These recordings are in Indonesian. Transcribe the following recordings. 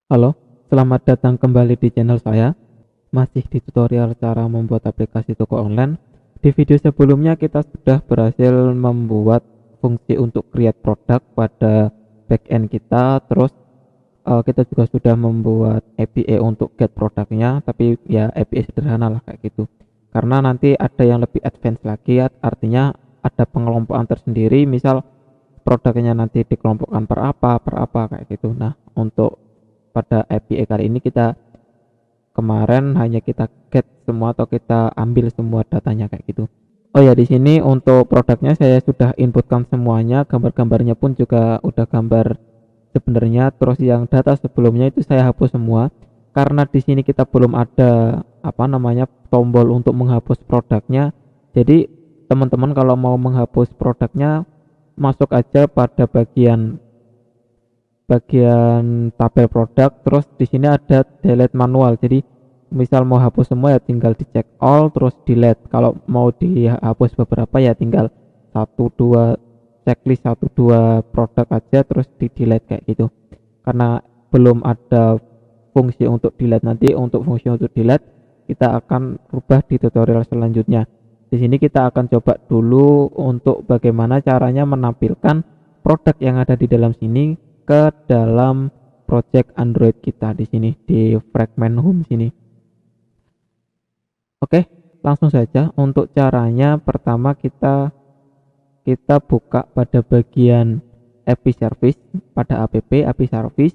Halo, selamat datang kembali di channel saya. Masih di tutorial cara membuat aplikasi toko online. Di video sebelumnya kita sudah berhasil membuat fungsi untuk create produk pada backend kita. Terus kita juga sudah membuat API untuk get produknya, tapi ya API sederhana lah kayak gitu. Karena nanti ada yang lebih advance lagi, artinya ada pengelompokan tersendiri. Misal produknya nanti dikelompokkan per apa kayak gitu. Nah, untuk pada API kali ini kita kemarin hanya kita get semua atau kita ambil semua datanya kayak gitu. Oh ya, di sini untuk produknya saya sudah inputkan semuanya, gambar-gambarnya pun juga udah gambar sebenarnya. Terus yang data sebelumnya itu saya hapus semua karena di sini kita belum ada apa namanya tombol untuk menghapus produknya. Jadi teman-teman kalau mau menghapus produknya masuk aja pada bagian tabel produk, terus di sini ada delete manual. Jadi misal mau hapus semua ya tinggal di check all terus delete. Kalau mau dihapus beberapa ya tinggal satu dua checklist satu dua produk aja terus di delete kayak gitu. Karena belum ada fungsi untuk delete, nanti untuk fungsi untuk delete kita akan rubah di tutorial selanjutnya. Di sini kita akan coba dulu untuk bagaimana caranya menampilkan produk yang ada di dalam sini ke dalam project Android kita di sini di fragment home sini. Oke, langsung saja untuk caranya. Pertama kita buka pada bagian API service, pada API service.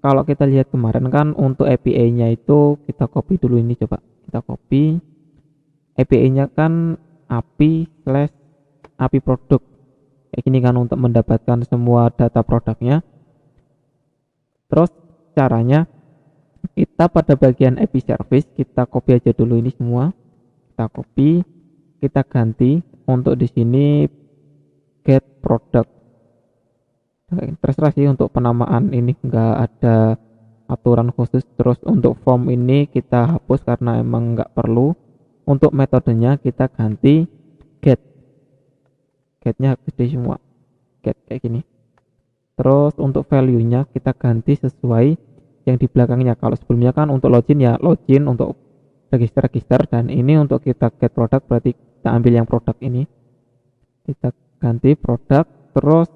Kalau kita lihat kemarin kan untuk API-nya itu kita copy dulu ini, coba kita copy. API-nya kan API produk kayak gini kan untuk mendapatkan semua data produknya. Terus caranya kita pada bagian API service kita copy aja dulu ini semua, kita copy, kita ganti untuk di sini get product. Terserah sih untuk penamaan ini enggak ada aturan khusus. Terus untuk form ini kita hapus karena emang enggak perlu. Untuk metodenya kita ganti get, getnya gede semua, get kayak gini. Terus untuk value nya kita ganti sesuai yang di belakangnya. Kalau sebelumnya kan untuk login ya login, untuk register, dan ini untuk kita get produk berarti kita ambil yang produk ini, kita ganti produk. Terus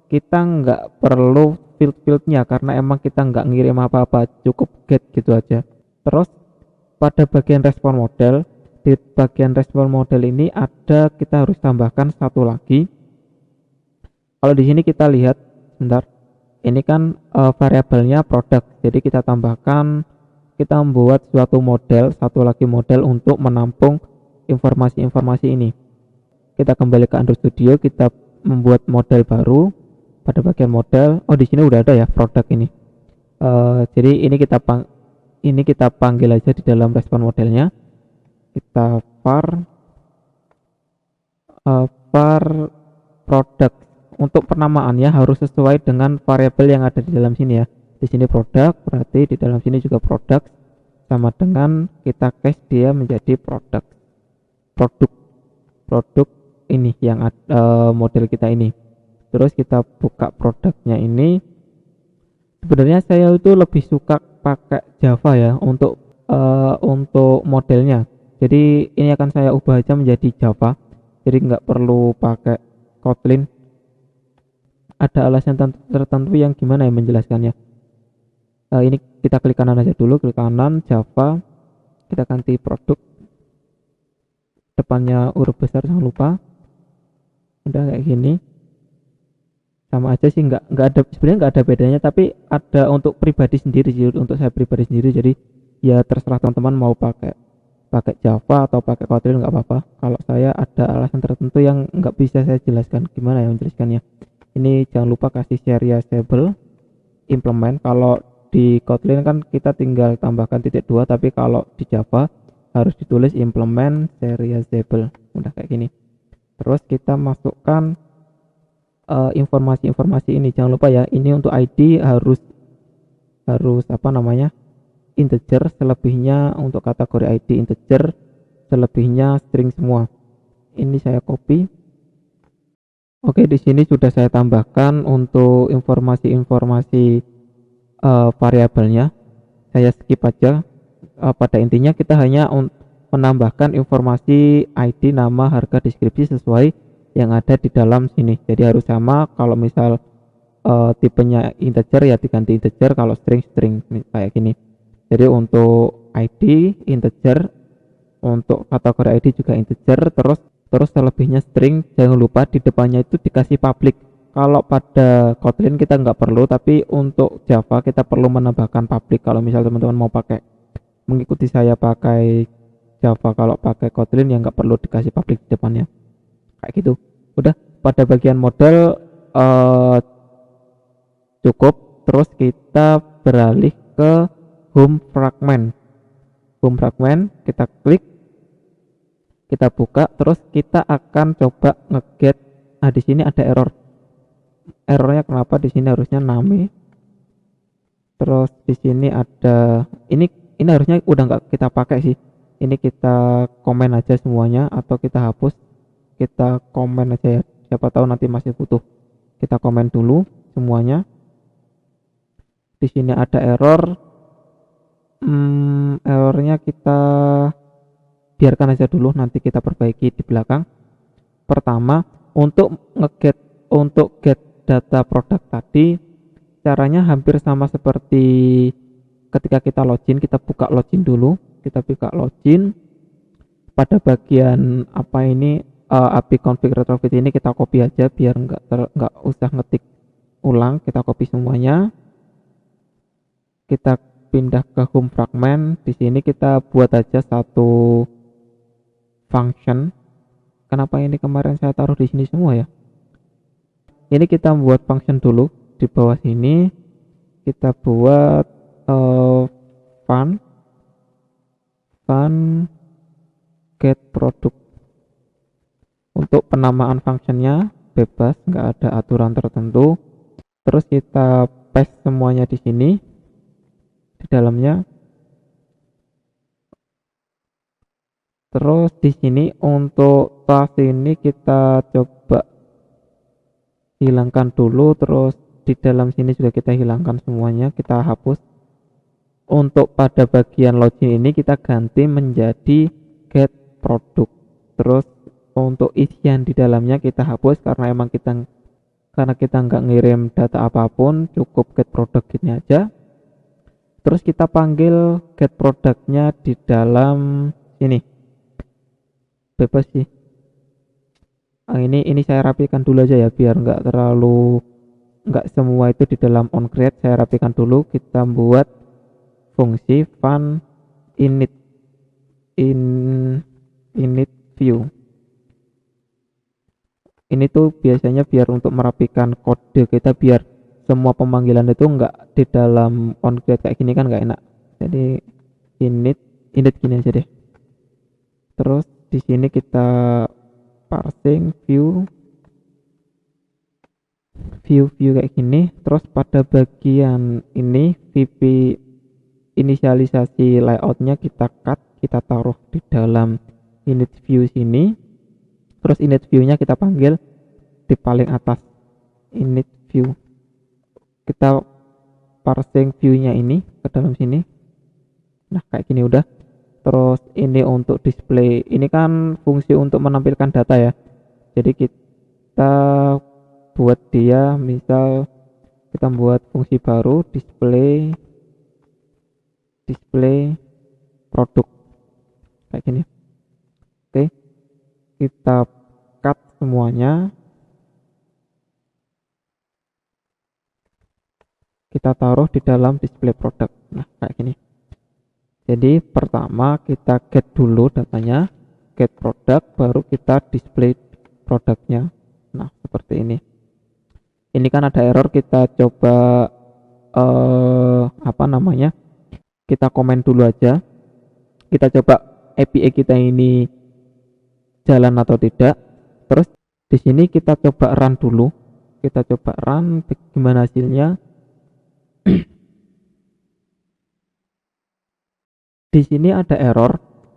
kita nggak perlu fieldnya karena emang kita nggak ngirim apa-apa, cukup get gitu aja. Terus pada bagian respon model, di bagian respon model ini ada, kita harus tambahkan satu lagi. Kalau di sini kita lihat sebentar, ini kan variabelnya produk, jadi kita tambahkan, kita membuat suatu model, satu lagi model untuk menampung informasi-informasi ini. Kita kembali ke Android Studio, kita membuat model baru. Pada bagian model, oh di sini udah ada ya produk ini. Jadi ini kita panggil aja di dalam respon modelnya. Kita var produk. Untuk penamaannya harus sesuai dengan variabel yang ada di dalam sini ya. Di sini produk, berarti di dalam sini juga produk, sama dengan kita case dia menjadi produk produk ini yang model kita ini. Terus kita buka produknya ini. Sebenarnya saya itu lebih suka pakai Java ya untuk modelnya. Jadi ini akan saya ubah aja menjadi Java, jadi nggak perlu pakai Kotlin. Ada alasan tertentu yang gimana ya menjelaskannya. Ini kita klik kanan aja dulu, klik kanan Java, kita ganti produk, depannya huruf besar jangan lupa. Udah kayak gini, sama aja sih, nggak ada sebenarnya, nggak ada bedanya, tapi ada untuk pribadi sendiri sih, untuk saya pribadi sendiri. Jadi ya terserah teman-teman mau pakai Java atau pakai Kotlin nggak apa-apa. Kalau saya ada alasan tertentu yang nggak bisa saya jelaskan, gimana ya menjelaskannya. Ini jangan lupa kasih serializable implement. Kalau di Kotlin kan kita tinggal tambahkan titik dua, tapi kalau di Java harus ditulis implement serializable. Udah kayak gini. Terus kita masukkan informasi-informasi ini. Jangan lupa ya, ini untuk ID harus apa namanya, integer, selebihnya untuk kategori ID integer, selebihnya string semua. Ini saya copy. Oke, di sini sudah saya tambahkan untuk informasi-informasi variabelnya. Saya skip aja. Pada intinya kita hanya menambahkan informasi ID, nama, harga, deskripsi sesuai yang ada di dalam sini. Jadi harus sama. Kalau misal tipenya integer ya diganti integer, kalau string kayak gini. Jadi untuk ID integer, untuk kategori ID juga integer, terus selebihnya string. Jangan lupa di depannya itu dikasih public. Kalau pada Kotlin kita nggak perlu, tapi untuk Java kita perlu menambahkan public. Kalau misal teman-teman mau mengikuti saya pakai Java, kalau pakai Kotlin ya nggak perlu dikasih public di depannya. Kayak gitu. Udah, pada bagian model cukup. Terus kita beralih ke home fragment. Home fragment kita klik, kita buka, terus kita akan coba ngeget. Di sini ada errornya kenapa di sini harusnya name. Terus di sini ada ini harusnya udah nggak kita pakai sih. Ini kita komen aja semuanya atau kita hapus. Kita komen aja ya, siapa tahu nanti masih butuh. Kita komen dulu semuanya. Di sini ada error. Errornya kita biarkan aja dulu, nanti kita perbaiki di belakang. Pertama, untuk get data produk tadi, caranya hampir sama seperti ketika kita login. Kita buka login dulu, kita buka login. Pada bagian apa ini API config retrofit ini kita copy aja biar nggak usah ngetik ulang. Kita copy semuanya, kita pindah ke home fragment. Di sini kita buat aja satu function. Kenapa ini kemarin saya taruh di sini semua ya? Ini kita buat function dulu di bawah sini. Kita buat fun get product. Untuk penamaan functionnya bebas, nggak ada aturan tertentu. Terus kita paste semuanya di sini di dalamnya. Terus di sini untuk tas ini kita coba hilangkan dulu. Terus di dalam sini juga kita hilangkan semuanya, kita hapus. Untuk pada bagian login ini kita ganti menjadi get product. Terus untuk isian di dalamnya kita hapus karena kita nggak ngirim data apapun, cukup get product gini aja. Terus kita panggil get productnya di dalam sini. Bebas sih. Ini saya rapikan dulu aja ya biar nggak semua itu di dalam onCreate. Saya rapikan dulu. Kita buat fungsi fun init view. Ini tuh biasanya biar untuk merapikan kode kita, biar semua pemanggilan itu nggak di dalam onCreate kayak gini kan nggak enak. Jadi init gini aja deh. Terus di sini kita parsing view kayak gini. Terus pada bagian ini VP inisialisasi layoutnya kita cut, kita taruh di dalam init view sini. Terus init view-nya kita panggil di paling atas, init view. Kita parsing view-nya ini ke dalam sini. Nah kayak gini udah. Terus ini untuk display, ini kan fungsi untuk menampilkan data ya. Jadi kita buat dia, misal kita buat fungsi baru display produk kayak gini. Oke, kita cut semuanya, kita taruh di dalam display produk. Nah kayak gini. Jadi pertama kita get dulu datanya, get product, baru kita display produknya. Nah seperti ini. Ini kan ada error, kita coba kita komen dulu aja. Kita coba API kita ini jalan atau tidak. Terus di sini kita coba run dulu. Kita coba run, gimana hasilnya. Di sini ada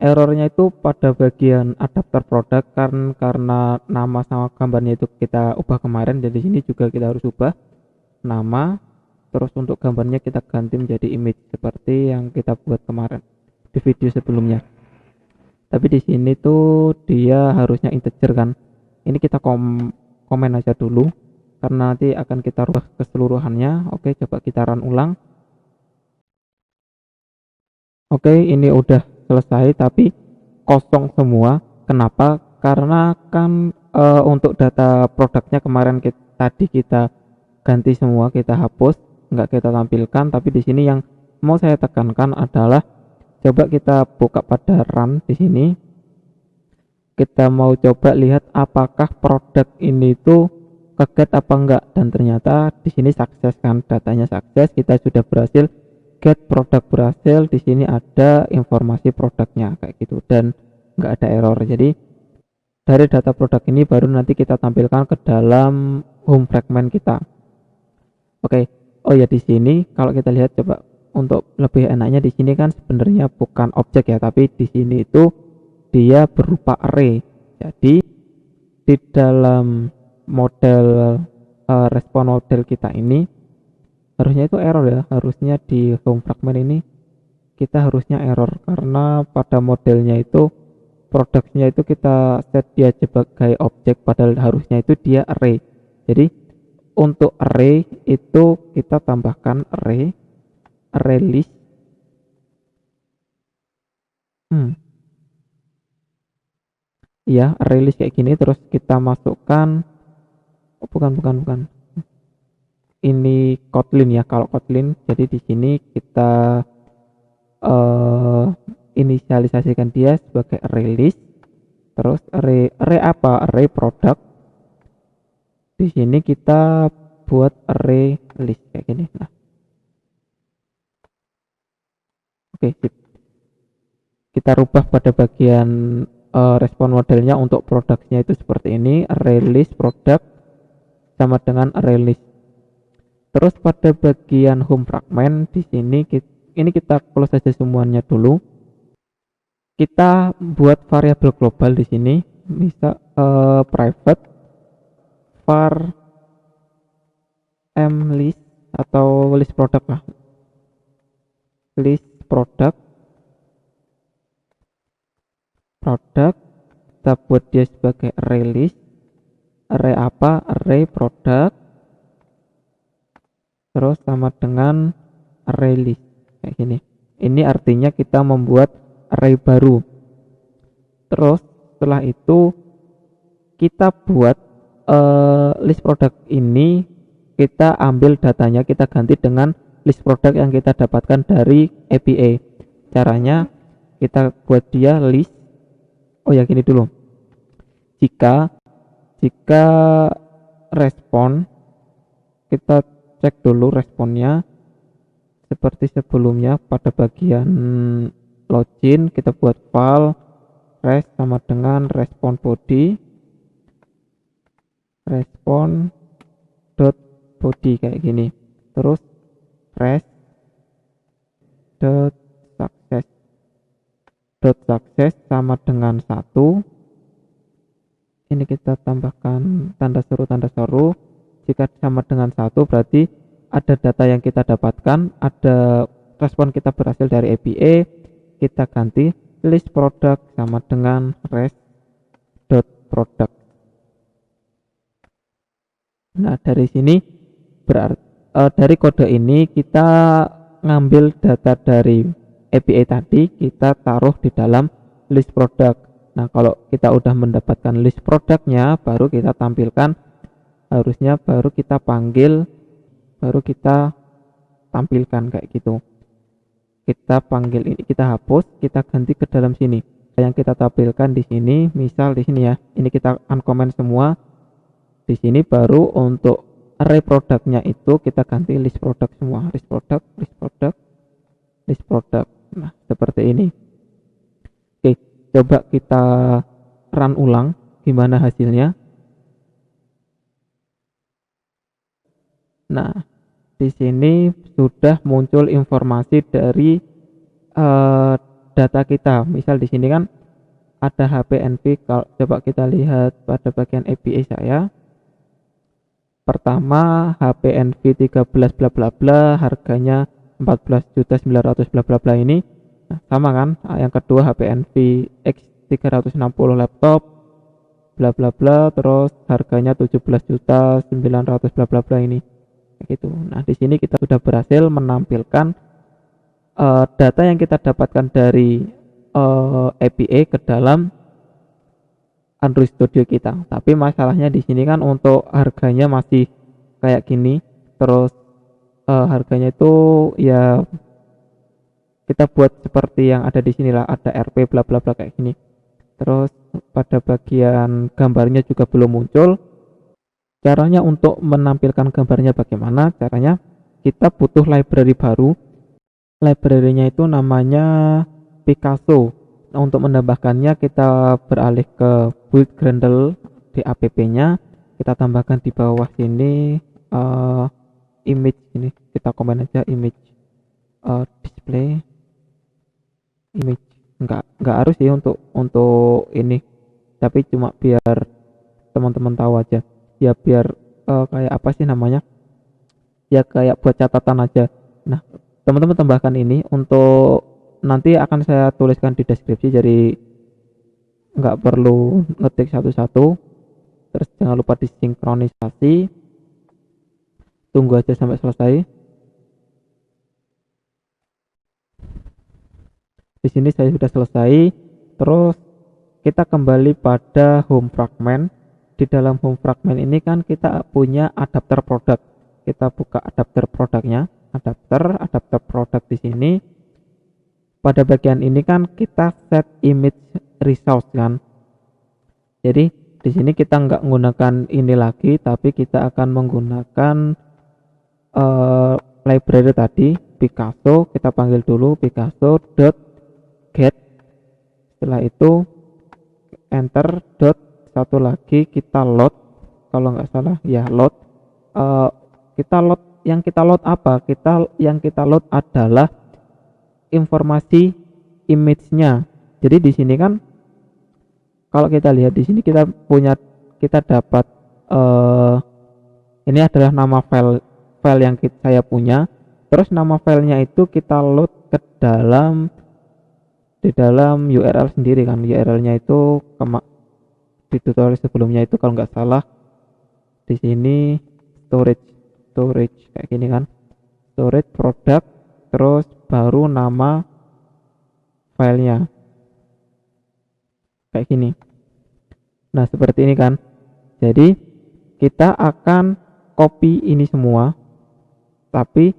errornya itu pada bagian adapter produk, karena nama sama gambarnya itu kita ubah kemarin. Jadi di sini juga kita harus ubah nama, Terus untuk gambarnya kita ganti menjadi image seperti yang kita buat kemarin di video sebelumnya. Tapi di sini tuh dia harusnya integer kan. Ini kita komen aja dulu karena nanti akan kita rubah keseluruhannya. Oke, coba kita run ulang. Oke, ini udah selesai tapi kosong semua. Kenapa? Karena kan untuk data produknya kemarin tadi kita ganti semua, kita hapus, nggak kita tampilkan. Tapi di sini yang mau saya tekankan adalah coba kita buka pada run di sini. Kita mau coba lihat apakah produk ini tuh ke-get apa enggak, dan ternyata di sini sukses kan, datanya sukses, kita sudah berhasil get produk, berhasil. Di sini ada informasi produknya kayak gitu dan enggak ada error. Jadi dari data produk ini baru nanti kita tampilkan ke dalam home fragment kita. Oke. Oh ya, di sini kalau kita lihat coba untuk lebih enaknya, di sini kan sebenarnya bukan objek ya, tapi di sini itu dia berupa array. Jadi di dalam model respon model kita ini harusnya itu error ya, harusnya di home fragment ini kita harusnya error karena pada modelnya itu produknya itu kita set dia sebagai objek padahal harusnya itu dia array. Jadi untuk array itu kita tambahkan array list. Ya, array list kayak gini, terus kita masukkan bukan ini Kotlin ya. Kalau Kotlin, jadi di sini kita inisialisasikan dia sebagai array list. Terus array apa? Array produk. Di sini kita buat array list kayak gini. Nah, oke, sip. Kita rubah pada bagian respon modelnya untuk produknya itu seperti ini, array list produk sama dengan array list. Terus pada bagian home fragment di sini ini kita close saja semuanya dulu. Kita buat variabel global di sini, bisa private var list atau list produk lah. List produk kita buat dia sebagai array list. Array apa? Array produk terus sama dengan array list kayak gini. Ini artinya kita membuat array baru. Terus setelah itu kita buat list produk ini, kita ambil datanya, kita ganti dengan list produk yang kita dapatkan dari API. Caranya kita buat dia list. Oh ya, gini dulu. Jika respon, kita cek dulu responnya seperti sebelumnya. Pada bagian login kita buat file res sama dengan respon body, respon dot body kayak gini. Terus res dot success sama dengan 1. Ini kita tambahkan tanda seru. Jika sama dengan 1 berarti ada data yang kita dapatkan, ada respon kita berhasil dari API. Kita ganti list product sama dengan res.product. Nah, dari sini berarti dari kode ini kita ngambil data dari API tadi, kita taruh di dalam list product. Nah, kalau kita udah mendapatkan list produknya, baru kita tampilkan, harusnya baru kita panggil, baru kita tampilkan kayak gitu. Kita panggil ini, kita hapus, kita ganti ke dalam sini. Yang kita tampilkan di sini, misal di sini ya, ini kita uncomment semua. Di sini baru untuk array produknya itu kita ganti list product semua, list product. Nah, seperti ini. Oke, coba kita run ulang gimana hasilnya. Nah, di sini sudah muncul informasi dari data kita. Misal di sini kan ada HPNV. Kalau coba kita lihat pada bagian API saya, pertama HP Envy 13 bla bla bla, harganya 14.900.000 bla bla bla ini. Nah, sama kan? Yang kedua HP Envy X360 laptop bla bla bla, terus harganya 17.900.000 bla bla bla ini. Kayak gitu. Nah, di sini kita sudah berhasil menampilkan data yang kita dapatkan dari API ke dalam Android Studio kita. Tapi masalahnya di sini kan untuk harganya masih kayak gini. Terus harganya itu ya kita buat seperti yang ada di sini lah, ada RP bla bla bla kayak gini. Terus pada bagian gambarnya juga belum muncul. Caranya untuk menampilkan gambarnya bagaimana? Caranya kita butuh library baru. Library-nya itu namanya Picasso. Nah, untuk menambahkannya kita beralih ke build Gradle di app-nya, kita tambahkan di bawah sini image ini, kita komen aja image display image. Enggak harus sih untuk ini, tapi cuma biar teman-teman tahu aja ya, biar kayak apa sih namanya ya, kayak buat catatan aja. Nah, teman-teman tambahkan ini, untuk nanti akan saya tuliskan di deskripsi, jadi nggak perlu ngetik satu-satu. Terus jangan lupa disinkronisasi, tunggu aja sampai selesai. Di sini saya sudah selesai. Terus kita kembali pada home fragment. Di dalam home fragment ini kan kita punya adapter produk. Kita buka adapter produknya, adapter produk di sini. Pada bagian ini kan kita set image resource kan. Jadi di sini kita nggak menggunakan ini lagi, tapi kita akan menggunakan library tadi Picasso. Kita panggil dulu Picasso.get. Setelah itu enter dot, satu lagi kita load, kalau nggak salah ya load. Kita load apa? Yang kita load adalah informasi image-nya. Jadi di sini kan kalau kita lihat di sini kita dapat ini adalah nama file yang saya punya. Terus nama filenya itu kita load ke di dalam URL sendiri kan. URL-nya itu di tutorial sebelumnya itu kalau nggak salah di sini storage kayak gini kan. Storage produk, terus baru nama filenya kayak gini. Nah, seperti ini kan. Jadi kita akan copy ini semua, tapi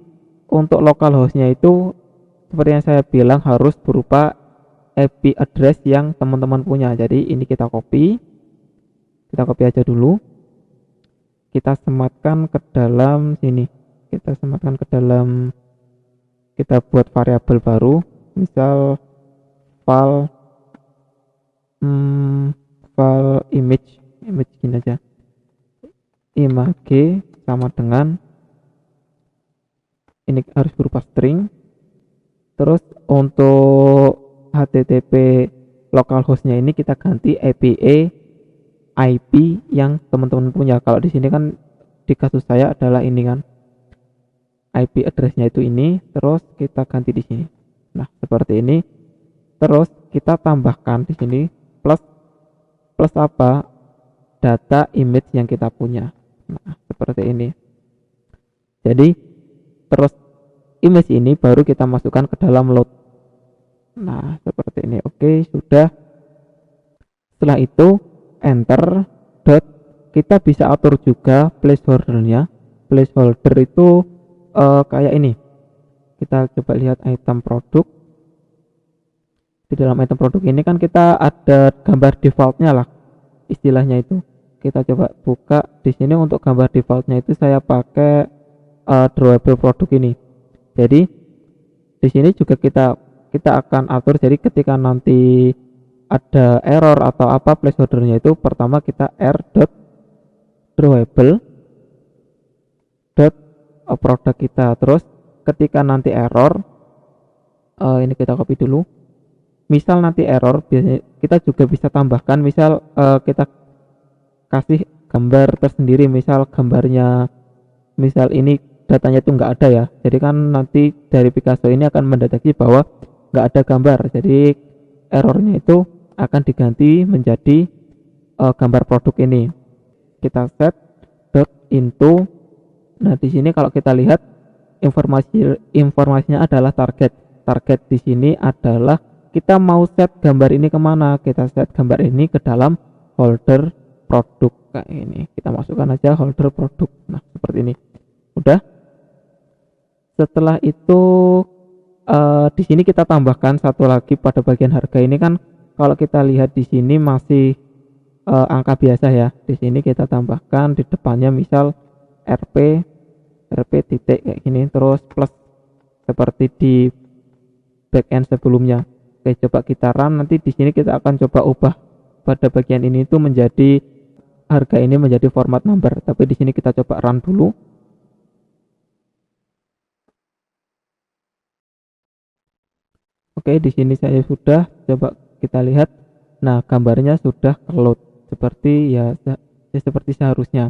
untuk localhost-nya itu seperti yang saya bilang harus berupa IP address yang teman-teman punya. Jadi ini kita copy aja dulu, kita sematkan ke dalam sini, kita buat variabel baru, misal file image gini aja, image sama dengan ini harus berupa string. Terus untuk HTTP localhost-nya ini kita ganti API IP yang teman-teman punya. Kalau di sini kan di kasus saya adalah ini kan, IP address-nya itu ini, terus kita ganti di sini. Nah, seperti ini. Terus kita tambahkan di sini plus apa? Data image yang kita punya. Nah, seperti ini. Jadi terus image ini baru kita masukkan ke dalam load. Nah, seperti ini. Oke, sudah. Setelah itu enter dot, kita bisa atur juga placeholder-nya. Placeholder itu kayak ini. Kita coba lihat item produk. Di dalam item produk ini kan kita ada gambar defaultnya lah, istilahnya itu. Kita coba buka di sini. Untuk gambar defaultnya itu saya pakai drawable produk ini. Jadi di sini juga kita akan atur. Jadi ketika nanti ada error atau apa, placeholdernya itu pertama kita r.drawable produk kita. Terus ketika nanti error, ini kita copy dulu. Misal nanti error, biasanya kita juga bisa tambahkan, misal kita kasih gambar tersendiri, misal gambarnya, misal ini datanya itu nggak ada ya, jadi kan nanti dari Picasso ini akan mendeteksi bahwa nggak ada gambar, jadi errornya itu akan diganti menjadi gambar produk ini. Kita set dot into. Nah di sini kalau kita lihat informasinya adalah target di sini adalah kita mau set gambar ini kemana. Kita set gambar ini ke dalam folder produk kayak ini, kita masukkan aja folder produk. Nah seperti ini udah. Setelah itu di sini kita tambahkan satu lagi pada bagian harga ini kan, kalau kita lihat di sini masih angka biasa ya. Di sini kita tambahkan di depannya misal rp titik kayak gini, terus plus seperti di backend sebelumnya. Oke, coba kita run. Nanti di sini kita akan coba ubah pada bagian ini itu menjadi harga ini menjadi format number, tapi di sini kita coba run dulu. Oke, di sini saya sudah coba kita lihat. Nah, gambarnya sudah load seperti ya seperti seharusnya.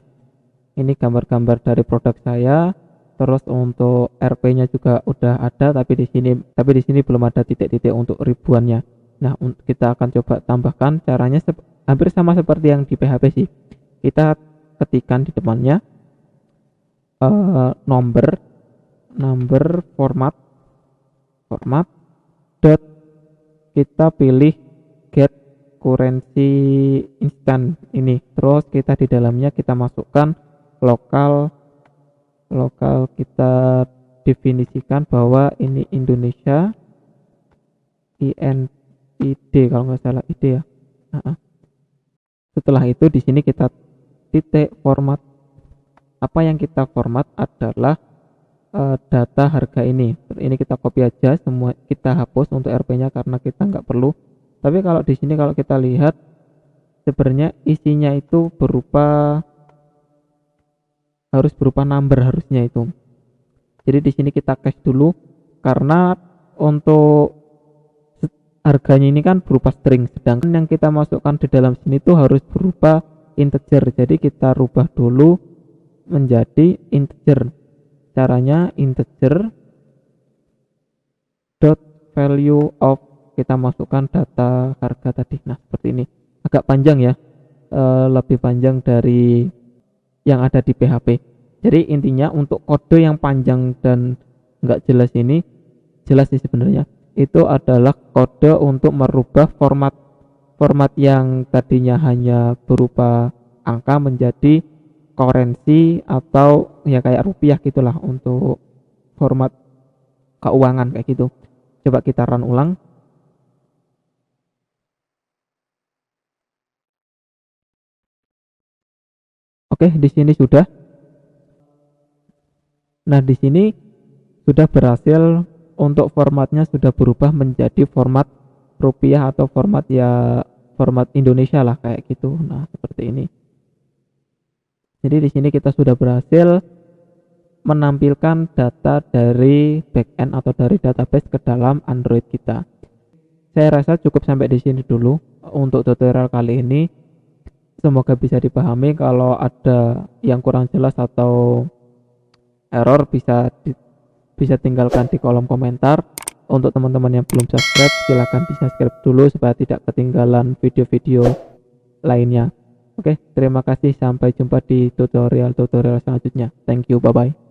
Ini gambar-gambar dari produk saya. Terus untuk RP-nya juga udah ada, tapi di sini belum ada titik-titik untuk ribuannya. Nah, kita akan coba tambahkan. Caranya hampir sama seperti yang di PHP sih. Kita ketikkan di depannya number format dot, kita pilih get currency instant ini, terus kita di dalamnya kita masukkan lokal kita definisikan bahwa ini Indonesia INID kalau nggak salah ide ya. Setelah itu di sini kita titik format. Apa yang kita format adalah data harga ini kita copy aja semua, kita hapus untuk RP-nya karena kita nggak perlu. Tapi kalau di sini kalau kita lihat sebenarnya isinya itu harus berupa number harusnya itu. Jadi di sini kita cache dulu karena untuk harganya ini kan berupa string, sedangkan yang kita masukkan di dalam sini tuh harus berupa integer. Jadi kita rubah dulu menjadi integer. Caranya integer dot value of, kita masukkan data harga tadi. Nah seperti ini, agak panjang ya, lebih panjang dari yang ada di PHP. Jadi intinya untuk kode yang panjang dan nggak jelas ini, jelas sih sebenarnya, itu adalah kode untuk merubah format yang tadinya hanya berupa angka menjadi currency atau ya kayak rupiah gitulah untuk format keuangan kayak gitu. Coba kita run ulang. Oke, di sini sudah. Nah, di sini sudah berhasil untuk formatnya sudah berubah menjadi format rupiah atau format Indonesia lah kayak gitu. Nah, seperti ini. Jadi di sini kita sudah berhasil menampilkan data dari backend atau dari database ke dalam Android kita. Saya rasa cukup sampai di sini dulu untuk tutorial kali ini. Semoga bisa dipahami. Kalau ada yang kurang jelas atau error bisa tinggalkan di kolom komentar. Untuk teman-teman yang belum subscribe, silahkan di subscribe dulu supaya tidak ketinggalan video-video lainnya. Oke, terima kasih. Sampai jumpa di tutorial selanjutnya. Thank you, bye-bye.